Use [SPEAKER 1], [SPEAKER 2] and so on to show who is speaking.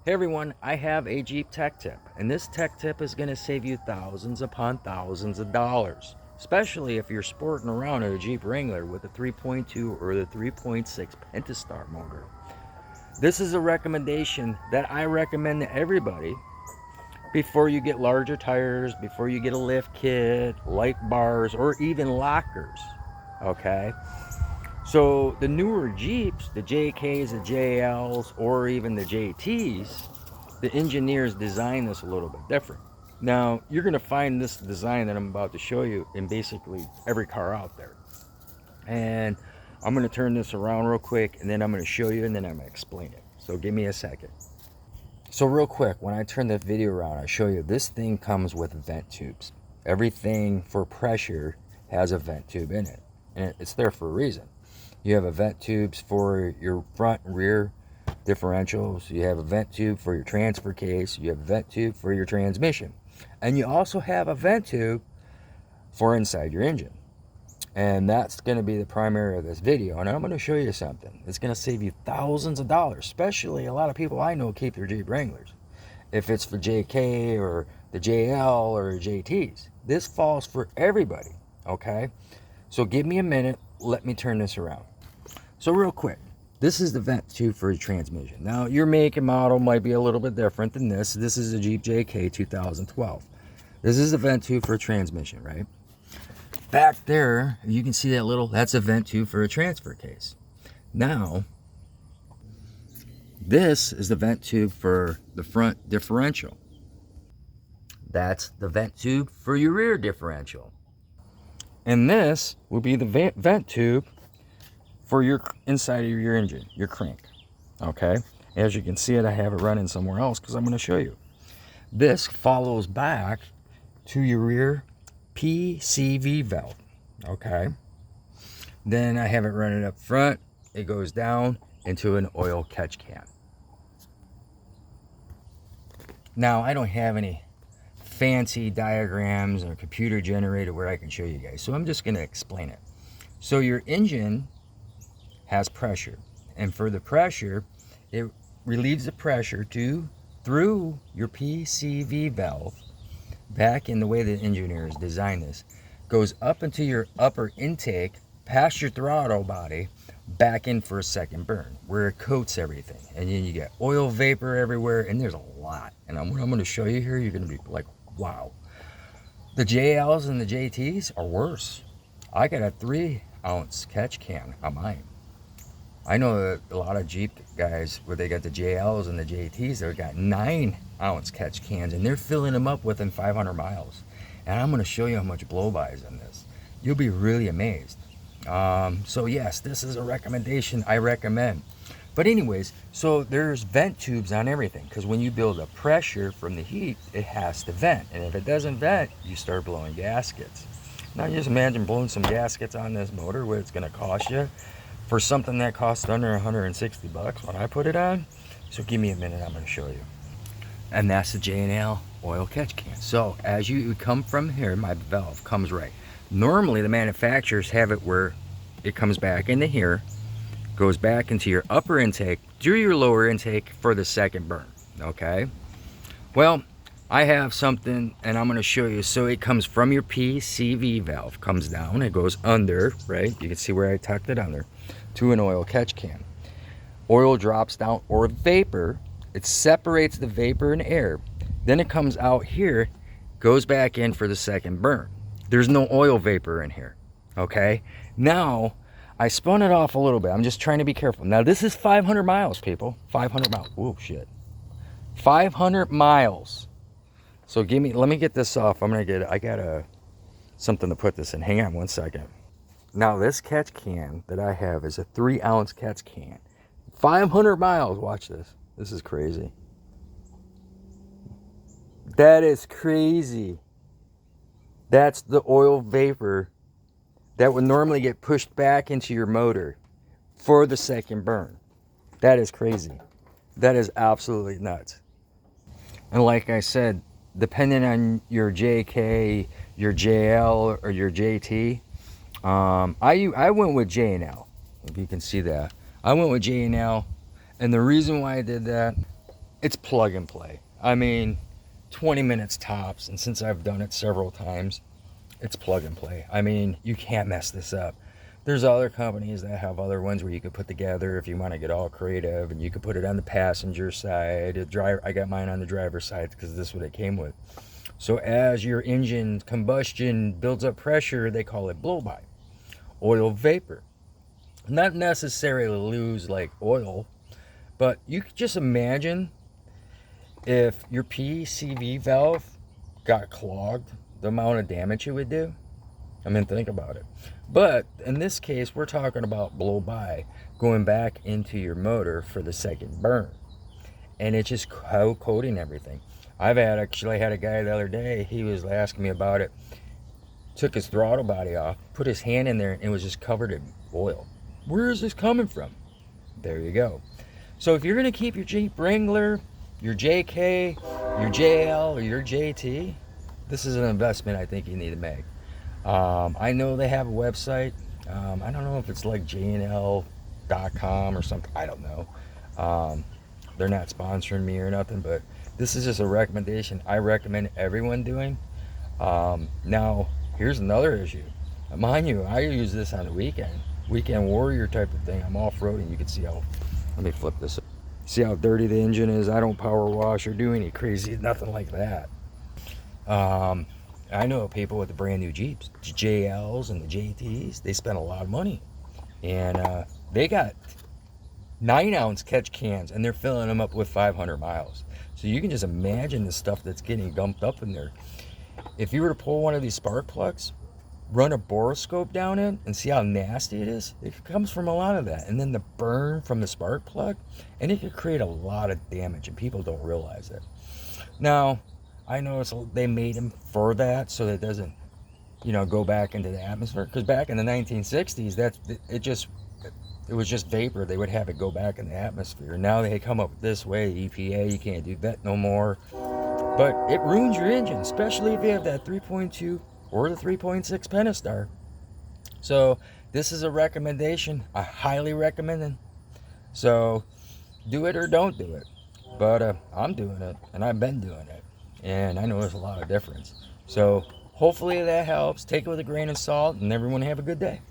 [SPEAKER 1] Hey everyone, I have a Jeep tech tip, and this tech tip is going to save you thousands upon thousands of dollars, especially if you're sporting around in a Jeep Wrangler with a 3.2 or the 3.6 Pentastar motor. This is a recommendation that I recommend to everybody before you get larger tires, before you get a lift kit, light bars, or even lockers, okay? So the newer Jeeps, the JKs, the JLs, or even the JTs, the engineers designed this a little bit different. Now, you're going to find this design that I'm about to show you in basically every car out there. And I'm going to turn this around real quick, and then I'm going to show you, and then I'm going to explain it. So give me a second. So real quick, when I turn the video around, I show you this thing comes with vent tubes. Everything for pressure has a vent tube in it, and it's there for a reason. You have a vent tubes for your front and rear differentials. You have a vent tube for your transfer case. You have a vent tube for your transmission. And you also have a vent tube for inside your engine. And that's going to be the primary of this video. And I'm going to show you something. It's going to save you thousands of dollars, especially a lot of people I know keep their Jeep Wranglers. If it's for JK or the JL or JTs, this falls for everybody, okay? So give me a minute. Let me turn this around. So real quick, this is the vent tube for your transmission. Now, your make and model might be a little bit different than this. This is a Jeep JK 2012. This is the vent tube for a transmission, right? Back there, you can see that that's a vent tube for a transfer case. Now, this is the vent tube for the front differential. That's the vent tube for your rear differential. And this will be the vent tube for your inside of your engine, your crank, okay? As you can see it, I have it running somewhere else because I'm going to show you. This follows back to your rear PCV valve, okay? Then I have it running up front. It goes down into an oil catch can. Now, I don't have any fancy diagrams or computer generated where I can show you guys, so I'm just going to explain it. So your engine has pressure, and for the pressure, it relieves the pressure through your PCV valve back in the way the engineers designed this, goes up into your upper intake, past your throttle body, back in for a second burn where it coats everything, and then you get oil vapor everywhere, and there's a lot. And what I'm going to show you here, you're going to be like, wow. The JLs and the JTs are worse. I got a 3-ounce catch can on mine. I know that a lot of Jeep guys, where they got the JLs and the JTs, they've got 9-ounce catch cans, and they're filling them up within 500 miles. And I'm going to show you how much blow-by is in this. You'll be really amazed. So yes, this is a recommendation I recommend. But anyways, so there's vent tubes on everything, because when you build up pressure from the heat, it has to vent. And if it doesn't vent, you start blowing gaskets. Now just imagine blowing some gaskets on this motor, what it's going to cost you for something that costs under 160 bucks when I put it on. So give me a minute, I'm going to show you. And that's the J&L oil catch can. So as you come from here, my valve comes right. Normally the manufacturers have it where it comes back into here, goes back into your upper intake through your lower intake for the second burn, okay? Well, I have something, and I'm going to show you. So it comes from your PCV valve, comes down, it goes under, right? You can see where I tucked it under, to an oil catch can. Oil drops down, or vapor. It separates the vapor and air. Then it comes out here, goes back in for the second burn. There's no oil vapor in here, okay? Now, I spun it off a little bit. I'm just trying to be careful. Now, this is 500 miles, people. 500 miles. Oh, shit. 500 miles. So let me get this off. I got something to put this in. Hang on one second. Now this catch can that I have is a 3-ounce catch can. 500 miles, watch this. This is crazy. That is crazy. That's the oil vapor that would normally get pushed back into your motor for the second burn. That is crazy. That is absolutely nuts. And like I said, depending on your JK, your JL, or your JT, I went with J&L, if you can see that. I went with J&L, and the reason why I did that, it's plug and play. I mean, 20 minutes tops, and since I've done it several times, it's plug and play. I mean, you can't mess this up. There's other companies that have other ones where you could put together if you want to get all creative, and you could put it on the passenger side. I got mine on the driver's side because this is what it came with. So as your engine combustion builds up pressure, they call it blow-by. Oil vapor. Not necessarily lose like oil, but you could just imagine if your PCV valve got clogged, the amount of damage it would do. I mean, think about it. But in this case, we're talking about blow-by going back into your motor for the second burn. And it's just coating everything. I've actually had a guy the other day, he was asking me about it, took his throttle body off, put his hand in there, and it was just covered in oil. Where is this coming from? There you go. So if you're going to keep your Jeep Wrangler, your JK, your JL, or your JT, this is an investment I think you need to make. I know they have a website. I don't know if it's like jnl.com or something. I don't know. They're not sponsoring me or nothing, but this is just a recommendation I recommend everyone doing. Now, here's another issue. Mind you, I use this on the weekend warrior type of thing. I'm off-roading. You can see how, let me flip this up. See how dirty the engine is? I don't power wash or do any crazy, nothing like that. I know people with the brand new Jeeps, the JLs and the JTs, they spend a lot of money. And they got 9-ounce catch cans, and they're filling them up with 500 miles. So you can just imagine the stuff that's getting dumped up in there. If you were to pull one of these spark plugs, run a borescope down it and see how nasty it is, it comes from a lot of that. And then the burn from the spark plug, and it could create a lot of damage, and people don't realize it. Now, I know they made them for that so that it doesn't, go back into the atmosphere. Because back in the 1960s, it was just vapor. They would have it go back in the atmosphere. Now they come up this way, EPA, you can't do that no more. But it ruins your engine, especially if you have that 3.2 or the 3.6 Pentastar. So this is a recommendation. I highly recommend it. So do it or don't do it. But I'm doing it, and I've been doing it. And I know there's a lot of difference. So hopefully that helps. Take it with a grain of salt, and everyone have a good day.